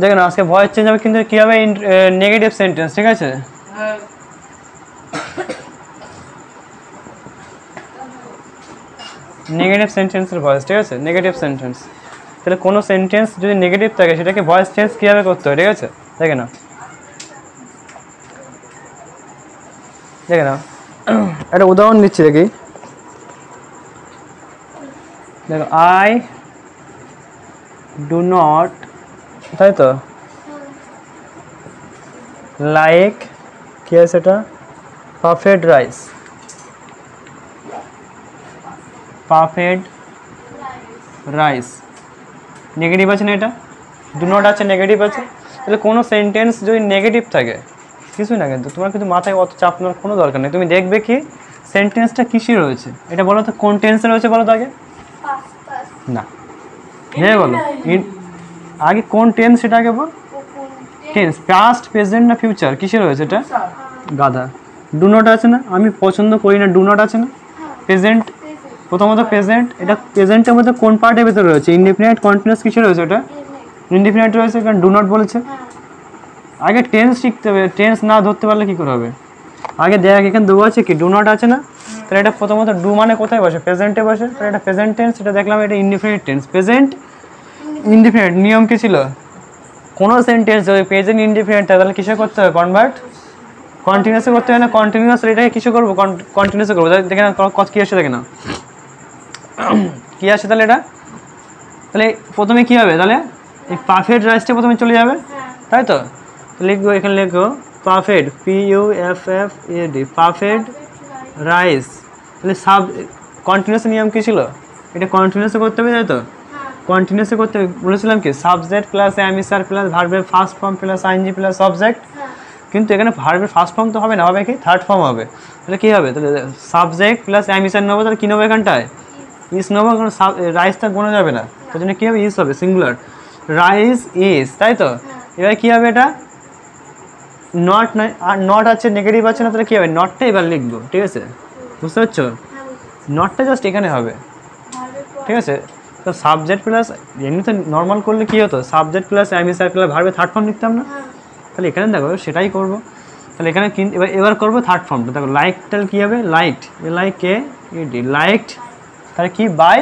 দেখেন আজকে voice change হবে কিন্তু কি হবে নেগেটিভ সেন্টেন্স ঠিক আছে নেগেটিভ সেন্টেন্সের ভয়েস ঠিক আছে নেগেটিভ সেন্টেন্স তাহলে কোনো সেন্টেন্স যদি নেগেটিভ থাকে সেটাকে ভয়েস চেঞ্জ কীভাবে করতে হয় ঠিক আছে দেখে না একটা উদাহরণ দিচ্ছি দেখি দেখো আই ডু নট তাই তো লাইক কি আছে এটা পারফেক্ট রাইস নেগেটিভ আছে না এটা ডু নট আছে নেগেটিভ আছে তাহলে কোনো সেন্টেন্স যদি নেগেটিভ থাকে কিছুই না কিন্তু তোমার কিন্তু মাথায় অত চাপ নেওয়ার কোনো দরকার নেই তুমি দেখবে কি সেন্টেন্সটা কিসে রয়েছে এটা বলো তো কোন টেন্সে রয়েছে বলো তো আগে না হ্যাঁ বলো আগে কোন টেন্স সেটা আগে বল টেন্স পাস্ট প্রেজেন্ট না ফিউচার কিসে রয়েছে এটা গাধা ডু নট আছে না আমি পছন্দ করি না ডু নট আছে না প্রেজেন্ট প্রথমত প্রেজেন্ট এটা প্রেজেন্টের মধ্যে কোন পার্টের ভিতরে রয়েছে ইনডিফিনিট কন্টিনিউয়াস কিসে রয়েছে এটা ইনডিফিনিট রয়েছে কারণ ডু নট বলেছে আগে টেন্স শিখতে হবে টেন্স না ধরতে পারলে কী করে হবে আগে দেখ এখানে দু আছে কি ডু নট আছে না তাহলে এটা প্রথমত ডু মানে কোথায় বসে প্রেজেন্টে বসে তাহলে এটা প্রেজেন্ট টেন্স এটা দেখলাম এটা ইনডিফিনিট টেন্স প্রেজেন্ট ইনডিফিনিট নিয়ম কী ছিল কোনো সেন্টেন্স যদি প্রেজেন্ট ইনডিফিনিট তাহলে কিসে করতে হবে কনভার্ট কন্টিনিউয়াসে করতে হয় না কন্টিনিউয়াস এটাকে কিসে করবো কন্টিনিউয়াসে করবো দেখে না কী আসে দেখে না কী আসে তাহলে এটা তাহলে প্রথমে কী হবে তাহলে এই পারফেক্ট রাইসটা প্রথমে চলে যাবে তাই তো লিখবো এখানে লিখবো পারফেক্ট PUFFED পারফেক্ট রাইস তাহলে কন্টিনিউয়াস নিয়ম কী ছিল এটা কন্টিনিউয়াসে করতে হবে তাই তো কন্টিনিউয়াসে করতে হবে বলেছিলাম কি সাবজেক্ট প্লাস অ্যামিসার প্লাস ভার্বের first form plus ING plus subject কিন্তু এখানে ভার্বের ফার্স্ট ফর্ম তো হবে না হবে কি থার্ড ফর্ম হবে তাহলে কী হবে তাহলে সাবজেক্ট প্লাস অ্যামিসার নেবো তাহলে কী নেবো এখানটায় ইস নেবো কারণ রাইসটা গোনা যাবে না তার জন্য কী হবে ইস হবে সিঙ্গুলার রাইস ইস তাই তো এবার কী হবে এটা নট নট আছে নেগেটিভ আছে না তাহলে কী হবে নটটা এবার লিখবো ঠিক আছে বুঝতে পারছো নটটা জাস্ট এখানে হবে ঠিক আছে তো সাবজেক্ট প্লাস এমনিতে নর্মাল করলে কী হতো সাবজেক্ট প্লাস অ্যামিসার প্লাস ভার্বে থার্ড ফর্ম লিখতাম না তাহলে এখানে দেখো সেটাই করবো তাহলে এখানে এবার করবো থার্ড ফর্মটা দেখো লাইক তাহলে কী হবে লাইকড LIKED লাইকড তাহলে কি বাই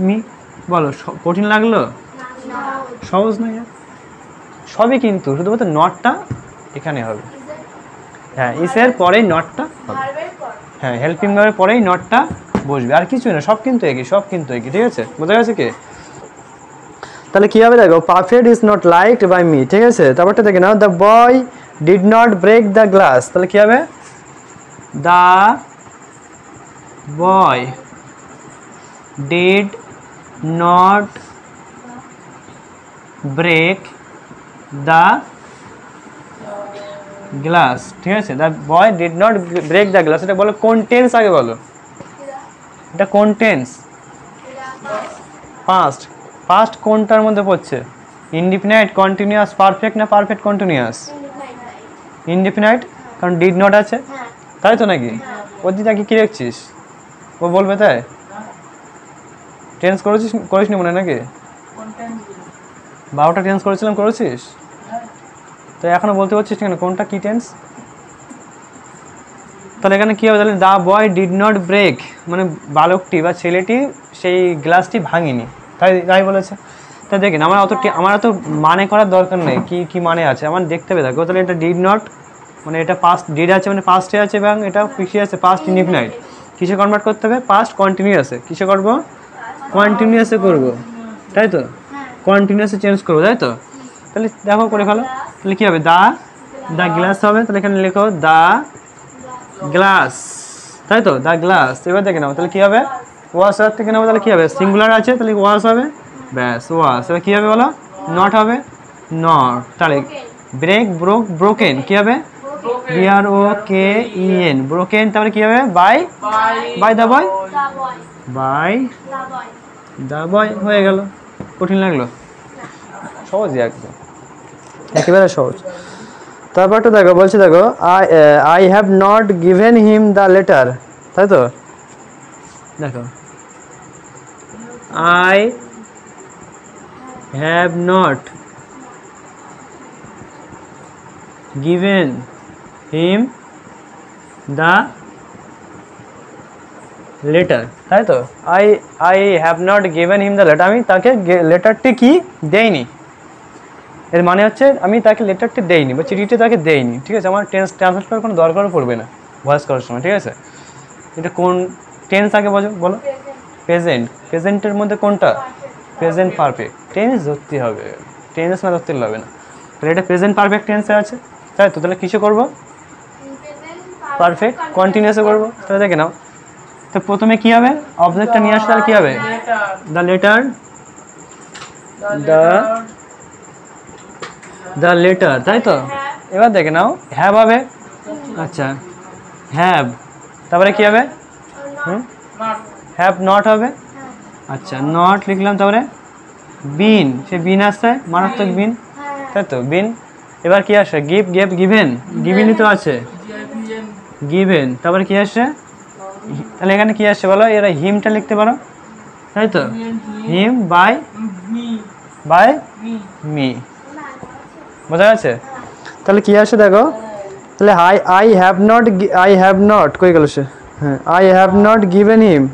মি বলো কঠিন লাগলো সহজ নয় সবই কিন্তু শুধুমাত্র নটটা এখানে হবে হ্যাঁ ইসের পরেই নটটা হবে হ্যাঁ হেল্পিং ভার্বের পরেই নটটা বসবে আর কিছুই না সব কিন্তু একই ঠিক আছে বোঝা গেছে কি তাহলে কী হবে দেখো perfect is not liked by me ঠিক আছে তারপরটা দেখে নাও the boy did not break the glass তাহলে কী হবে the boy did not break the glass ঠিক আছে the boy did not break the glass এটা বলো কোন টেন্স আগে বলো এটা কোন টেন্স পাস্ট কোনটার মধ্যে পড়ছে ইনডিফিনাইট কন্টিনিউয়াস পারফেক্ট না পারফেক্ট কন্টিনিউয়াস ইনডিফিনাইট কারণ ডিড নট আছে তাই তো নাকি ওদিকে কি লিখছিস ও বলবে তাই টেন্স করিস নি মনে নাকি 12টা টেন্স করেছিস তো এখনো বলতে পারছিস কেন কোনটা কি টেন্স তাহলে এখানে কী হবে তাহলে the boy did not break মানে বালকটি বা ছেলেটি সেই গ্লাসটি ভাঙেনি তাই বলেছে তাই দেখেন আমার অত মানে করার দরকার নেই কি মানে আছে আমার দেখতে হবে দেখো তাহলে এটা ডিড নট মানে এটা পাস্ট ডিড আছে মানে পাস্টে আছে এবং এটা পিছিয়ে আছে পাস্ট ইনডিফিনাইট কিসে কনভার্ট করতে হবে পাস্ট কন্টিনিউয়াসে কিসে করবো কন্টিনিউয়াসে করবো তাই তো কন্টিনিউয়াসে চেঞ্জ করবো তাই তো তাহলে দেখো করে ফেলো তাহলে কী হবে দ্য গ্লাস হবে তাহলে এখানে লেখো দ্য গ্লাস তাই তো দ্য গ্লাস এবার দেখে নাও তাহলে কী হবে ওয়াশ থেকে নেবো তাহলে কী হবে সিঙ্গুলার আছে তাহলে ওয়াশ হবে ব্যাস ওয়াশ এবার কী হবে বলো নট হবে নট তাহলে ব্রেক ব্রোকেন কী হবে BROKEN ব্রোকেন তাহলে কী হবে বাই দ্য বয় হয়ে গেল কঠিন লাগলো সহজই একদম একেবারে সহজ তারপরটা দেখো বলছি দেখো I have not given him the letter তাই তো দেখো I have not given him the letter, তাই তো? I have not given him the letter, আমি তাকে লেটারটি কি দেইনি। এর মানে হচ্ছে আমি তাকে লেটারটি দেইনি বা চিঠিটি তাকে দেইনি, ঠিক আছে? আমার টেন্স ট্রান্সলেট করার কোনো দরকারও পড়বে না ভয়েস করার সময়, ঠিক আছে? এটা কোন টেন্স আগে বলো? প্রেজেন্ট। প্রেজেন্টের মধ্যে কোনটা? Present perfect. টেন্স ধরতে হবে, টেন্স না ধরতে হবে না। তাহলে এটা প্রেজেন্ট পারফেক্ট টেন্সে আছে, তাই তো? তাহলে কিছু করবো পারফেক্ট কন্টিনিউয়াসে করবো। তাহলে দেখে নাও, তো প্রথমে কি হবে? অবজেক্টটা নিয়ে আসলে আর কি হবে? দ্য লেটার, দ্য লেটার, তাই তো? এবার দেখে নাও, হ্যাভ হবে। আচ্ছা, হ্যাভ, তারপরে কি হবে? হ্যাভ নট হবে। আচ্ছা, নট লিখলাম, তারপরে বিন, সে বিন আসছে, মারাত্মক বিন, তাই তো? বিন। এবার কি আসে? গিভ, গেভ, গিভেন, গিভেনই তো আছে, গিভেন। তারপরে কি আসে? তাহলে এখানে কি আসছে বলো? এরা হিমটা লিখতে পারো, তাই তো? হিম বাই মি, বোঝা গেছে? তাহলে কি আসে দেখো, তাহলে আই হ্যাভ নট কই গেল সে? হ্যাঁ, আই হ্যাভ নট গিভেন হিম,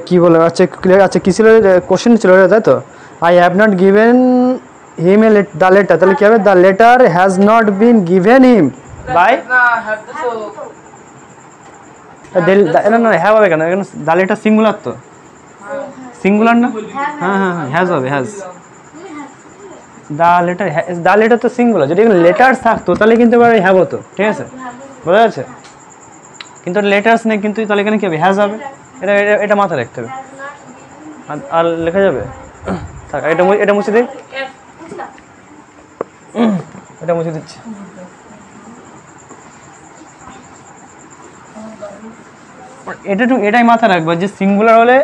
কি বলে? আচ্ছা ক্লিয়ার, আচ্ছা কি ছিল কোশ্চেন ছিল, তাই তো? I have not given him the letter, তাহলে কি হবে? The letter has not been given him by, না হ্যাভ হবে কেন? এখানে দ্য লেটার সিঙ্গুলার তো, সিঙ্গুলার না? হ্যাঁ হ্যাঁ হ্যাঁ, হ্যাজ হবে, হ্যাজ। দ্য লেটার তো সিঙ্গুলার, যদি এখানে লেটার্স থাকতো তাহলে কিন্তু এবার হ্যাভ হতো, ঠিক আছে? বোঝা যাচ্ছে? কিন্তু লেটার্স নেই, কিন্তু তাহলে এখানে কি হবে? হ্যাজ হবে। এটা এটা মাথায় রাখতে হবে। আর লেখা যাবে? থাক, এটা মুছে দিই, এটা মুছে দিচ্ছি। এটাই মাথায় রাখবো যে সিঙ্গুলার হলে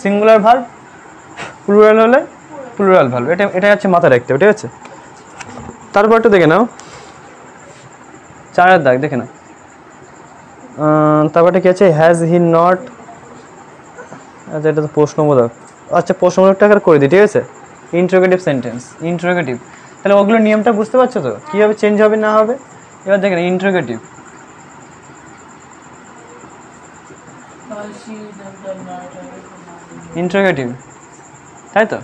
সিঙ্গুলার ভার্ব, প্লুরাল হলে প্লুরাল ভার্ব, এটা হচ্ছে মাথায় রাখতে হবে, ঠিক আছে? তারপর একটু দেখে নাও, 4 দাগ দেখে নাও। তারপরে কি আছে? হ্যাজ হি নট, আচ্ছা এটা তো প্রশ্নবোধক। আচ্ছা, প্রশ্নবোধকটা করে দিই, ঠিক আছে? Interrogative sentence, interrogative. তাহলে ওগুলো নিয়মটা বুঝতে পারছো তো, কীভাবে চেঞ্জ হবে না হবে? এবার দেখেন ইন্টারোগেটিভ, ইন্টারোগেটিভ, তাই তো?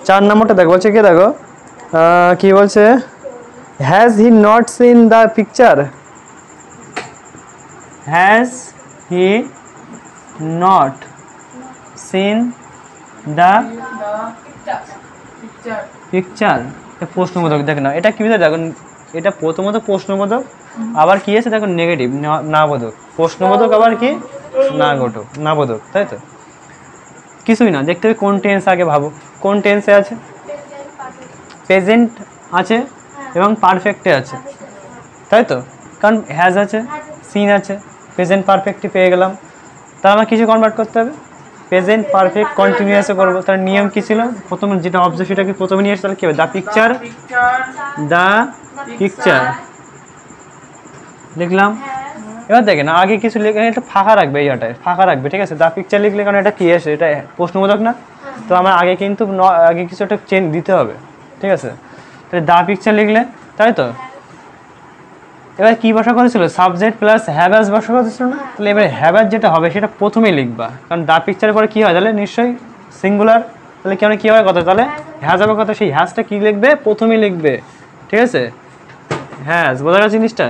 4 নম্বরটা দেখো, বলছে কি দেখো, কি বলছে? Has he not seen the picture, has he not seen the picture. প্রশ্নবোধক, দেখো না এটা কি দেখো, এটা প্রথমত প্রশ্নবোধক, আবার কি আছে দেখো নেগেটিভ, না বোধক। প্রশ্নবোধক আবার কি না বোধক, তাই তো? কিছুই না, দেখতে হবে কোন টেন্স আগে ভাবো, কোন টেন্সে আছে? প্রেজেন্ট আছে এবং পারফেক্টে আছে, তাই তো? কারণ হ্যাজ আছে, সিন আছে, প্রেজেন্ট পারফেক্টই পেয়ে গেলাম। তাহলে আমার কিছু কনভার্ট করতে হবে, প্রেজেন্ট পারফেক্ট কন্টিনিউয়াসে করবো। তার নিয়ম কি ছিল? প্রথমে যেটা অবজেক্ট সেটাকে প্রথমে নিয়ে আসে, তাহলে কি হবে? দ্য পিকচার লিখলাম। এবার দেখেন আগে কিছু লিখে এটা ফাঁকা রাখবে, এইটায় ফাঁকা রাখবে, ঠিক আছে? দ্য পিকচার লিখলে, কারণ এটা কি আসে? এটা প্রশ্নবোধক না, তো আমার আগে কিন্তু আগে কিছু একটা চেঞ্জ দিতে হবে, ঠিক আছে? তাহলে দ্য পিকচার লিখলে, তাই তো? এবার কি বসা করেছিল? সাবজেক্ট প্লাস হ্যাভাস বসা করেছিল না? তাহলে এবার হ্যাভাস যেটা হবে সেটা প্রথমেই লিখবা, কারণ দ্য পিকচারের পরে কী হয়? তাহলে নিশ্চয়ই সিঙ্গুলার, তাহলে কেন কী হবে কথা? তাহলে হ্যাজ হবে কথা, সেই হ্যাজটা কী লিখবে? প্রথমেই লিখবে, ঠিক আছে? হ্যাজ, বোঝা গেছে জিনিসটা?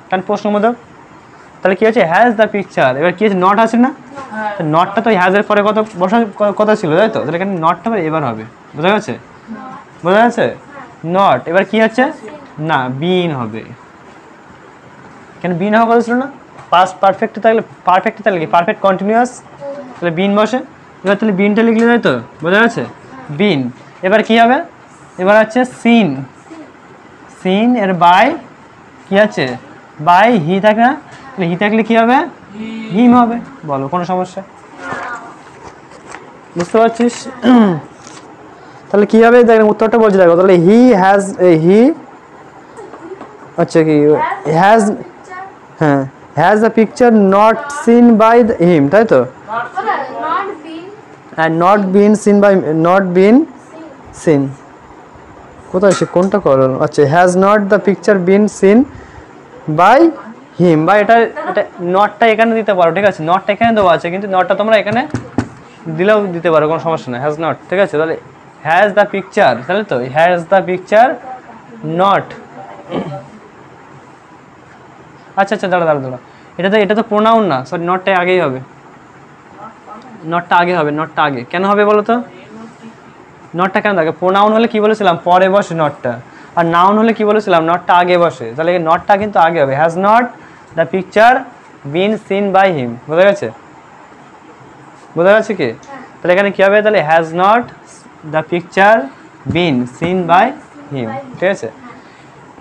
কারণ প্রশ্নবোধক। তাহলে কী আছে? Has the picture. এবার কী আছে? নট আছে না? নটটা তো হ্যাজের পরে কথা বসার কথা ছিল, তাই তো? তাহলে এখানে নটটা এবার হবে, বোঝা গেছে? বোঝা যাচ্ছে? নট, এবার কি আছে? না, বিন হবে। কেন বিন হওয়া কথা ছিল না? পাস্ট পারফেক্ট থাকলে, পারফেক্ট থাকলে কি? পারফেক্ট কন্টিনিউয়াস, তাহলে বিন বসে। এবার তাহলে বিনটা লিখলে, তাই তো? বোঝা যাচ্ছে? বিন। এবার কি হবে? এবার আছে সিন, সিন এর বাই কি আছে? বাই হি থাকে না? তাহলে হি থাকলে কি হবে? হিম হবে। বলো, কোনো সমস্যা? বুঝতে পারছিস? তাহলে কি হবে? দেখেন উত্তরটা বলছি, দেখো তাহলে হি হ্যাজ, হি আচ্ছা কি হ্যাজ, হ্যাঁ has the picture not seen by him, তাই তো, not been seen by, not been seen, কোথায় সে কোনটা করো, আচ্ছা has not the picture been seen by him, বা এটা এটা নটটা এখানে দিতে পারো, ঠিক আছে, নটটা এখানে দেওয়া আছে কিন্তু নটটা তোমরা এখানে দিলেও দিতে পারো, কোনো সমস্যা নেই, হ্যাজ নট, ঠিক আছে। তাহলে হ্যাজ দ্য পিকচার, তাহলে তো হ্যাজ দ্য পিকচার নট, আচ্ছা আচ্ছা দাঁড়া দাঁড়া দাঁড়া, এটা তো প্রোনাউন না, সরি নটটা আগেই হবে, নটটা আগে হবে, নটটা আগে কেন হবে বলো তো, নটটা কেন থাকে, প্রোনাউন হলে কি বলেছিলাম পরে বসে নটটা, আর নাউন হলে কি বলেছিলাম নটটা আগে বসে, তাহলে নটটা কিন্তু আগে হবে, has not the picture been seen by him, বোঝা গেছে, বোঝা গেছে কি, তাহলে এখানে কি হবে, তাহলে has not the picture been seen by him, ঠিক আছে।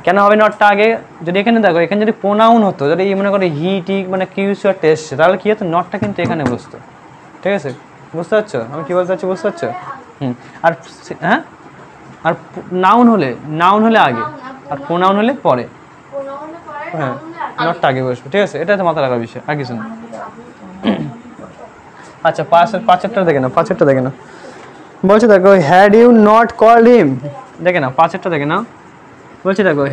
কেন হবে নটটা আগে, যদি এখানে দেখো এখানে যদি প্রোনাউন হতো, যদি মনে করো হি টি মানে কিউসিওর টেস্ট, তাহলে কি হতো নটটা কিন্তু এখানে বসতো, ঠিক আছে, বুঝতে পারছো আমি কি বলতে চাচ্ছি, বুঝতে পারছো, আর হ্যাঁ, আর নাউন হলে আগে, আর প্রোনাউন হলে পরে, হ্যাঁ নটটা আগে বসবে, ঠিক আছে, এটা তো মাথা রাখার বিষয়, আর কিছু না। আচ্ছা পাঁচেরটা দেখে না, পাঁচেরটা দেখে না, বলছে দেখো had you not called him, দেখে না পাঁচেরটা দেখে না, বলছে দেখো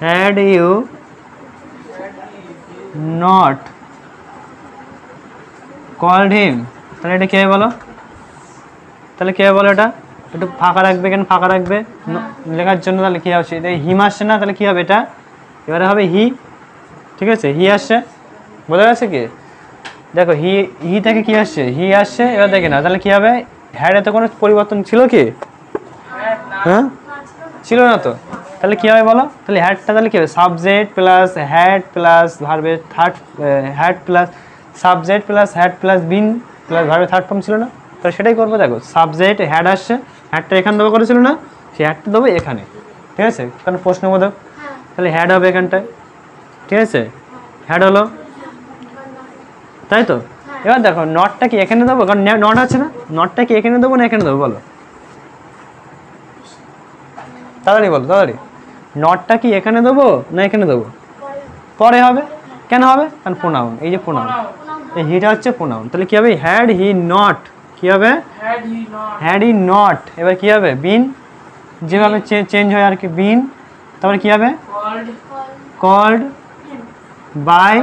had you not called him, তাহলে এটা কে বলো, তাহলে কে বলো, এটা একটু ফাঁকা রাখবে, কেন ফাঁকা রাখবে লেখার জন্য, তাহলে কি হবে, এটা হিম আসছে না, তাহলে কি হবে এটা, এবারে হবে হি, ঠিক আছে, হি আসছে, বোঝা গেছে কি, দেখো হি থেকে কি আসছে, হি আসছে, এবার দেখে না, তাহলে কি হবে, হ্যাডে তো কোনো পরিবর্তন ছিল কি, হ্যাঁ ছিল না তো, তাহলে কি হবে বলো, তাহলে হ্যাডটা তাহলে কি হবে, সাবজেক্ট প্লাস হ্যাড প্লাস ভার্বের third, had plus subject plus had plus been plus ভার্বের থার্ড ফর্ম ছিল না, তাহলে সেটাই করবো, দেখো সাবজেক্ট হ্যাড আসছে, হ্যাডটা এখানে দেবো করেছিল না, সেই হ্যাডটা দেবো এখানে, ঠিক আছে, কারণ প্রশ্নবোধক, তাহলে হ্যাড হবে এখানটায়, ঠিক আছে, হ্যাড হলো, তাই তো। এবার দেখো নটটা কি এখানে দেবো, কারণ নট আছে না, নটটা কি এখানে দেবো না এখানে দেবো বলো, তাড়াতাড়ি বলো তাড়াতাড়ি, নটটা কি এখানে দেবো না এখানে দেবো, পরে হবে, কেন হবে, কারণ প্রোনাউন, এই যে প্রোনাউন, এই হিটা হচ্ছে প্রোনাউন, তাহলে কি হবে, হ্যাড হি নট, কি হবে, হ্যাড হি নট, এবার কি হবে, বিন যেভাবে চেঞ্জ হয় আর কি, বিন, তারপরে কি হবে, কল্ড বাই,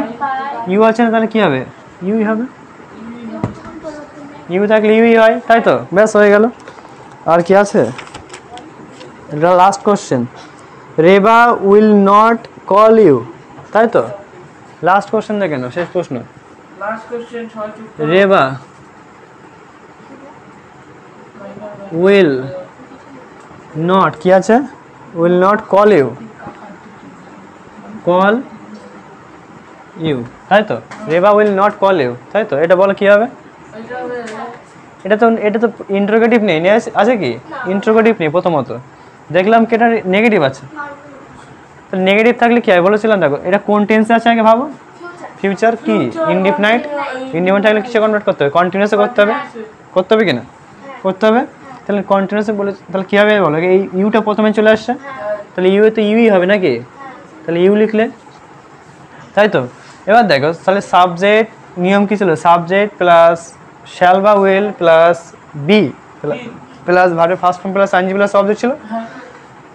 ইউ আছে না, তাহলে কি হবে, ইউই হবে, ইউ থাকলে ইউই হয়, তাই তো, ব্যাস হয়ে গেল, আর কি আছে, এটা last question, Reba will not call you, তাই তো, লাস্ট কোশ্চেন দেখে নাও, শেষ প্রশ্ন, রেবা উইল নট, কি আছে, will not call you, call you, তাই তো, Reba will not call you, তাই তো, এটা বলো কি হবে, এটা তো ইন্টারোগেটিভ নেই, আছে কি ইন্টারোগেটিভ নেই, প্রথমত দেখলাম কি এটা নেগেটিভ আছে, তাহলে নেগেটিভ থাকলে কি হয় বলেছিলাম, দেখো এটা কোন টেন্সে আছে আগে ভাবো, ফিউচার কি ইনডিফিনাইট, ইনডিফিনাইট থাকলে কিসে কনভার্ট করতে হবে, কন্টিনিউয়াসে করতে হবে কিনা, করতে হবে, তাহলে কন্টিনিউয়াসে বলে, তাহলে কী হবে বলো, এই ইউটা প্রথমে চলে আসছে, তাহলে ইউ তো ইউই হবে নাকি, তাহলে ইউ লিখলে, তাই তো। এবার দেখো তাহলে সাবজেক্ট নিয়ম কী ছিল, সাবজেক্ট প্লাস শ্যাল বা উইল প্লাস বি প্লাস ভার্বের first form plus ING plus subject ছিল,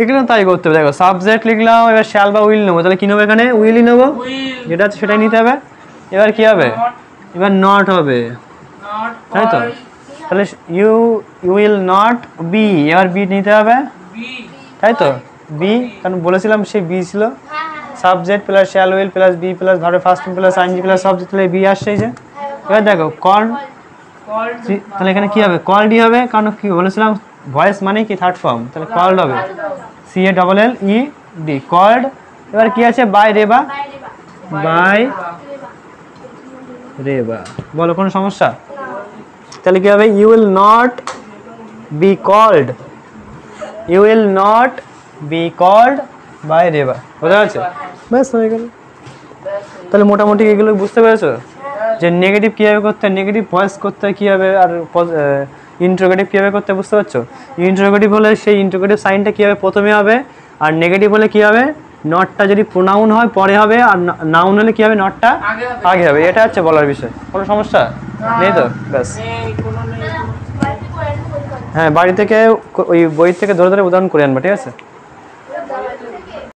এখানে তাই করতে হবে, দেখো সাবজেক্ট লিখলাম, এবার শ্যাল বা উইল নেবো, তাহলে কী নেবো, এখানে উইলই নেবো, যেটা আছে সেটাই নিতে হবে, এবার কী হবে, এবার নট হবে, তাই তো, তাহলে ইউ উইল নট বি, এবার বি নিতে হবে, তাই তো, বি, কারণ বলেছিলাম সেই বি ছিল, subject plus shall will plus be plus ভার্বের first form plus ING plus subject, তাহলে বি আসছে, এই যে, এবার দেখো কল, তাহলে এখানে কি হবে, কলডি হবে, কারণ কি বলেছিলাম ভয়েস মানে কি থার্ড ফর্ম, তাহলে কল্ড হবে, CALLED কল্ড, এবার কি আছে, বাই রেবা, বাই রেবা, বলো কোনো সমস্যা, তাহলে কি হবে, you will not be called, you will not be called by Reba, বোঝা যাচ্ছে, ব্যাস হয়ে গেল। তাহলে মোটামুটি এগুলো বুঝতে পেরেছো যে নেগেটিভ কীভাবে করতে হয়, নেগেটিভ ভয়েস করতে হয় কীভাবে, আর ইন্টারোগেটিভ কীভাবে করতে বুঝতে পারছো, ইন্টারোগেটিভ হলে সেই ইন্টারোগেটিভ সাইনটা কীভাবে প্রথমে হবে, আর নেগেটিভ হলে কী হবে, নটটা যদি প্রোনাউন হয় পরে হবে, আর নাউন হলে কি হবে, নটটা আগে হবে। এটা হচ্ছে বলার বিষয়। কোনো সমস্যা নেই তো? ব্যাস। হ্যাঁ, বাড়ি থেকে ওই বই থেকে ধরে ধরে উদাহরণ করে আনবা, ঠিক আছে?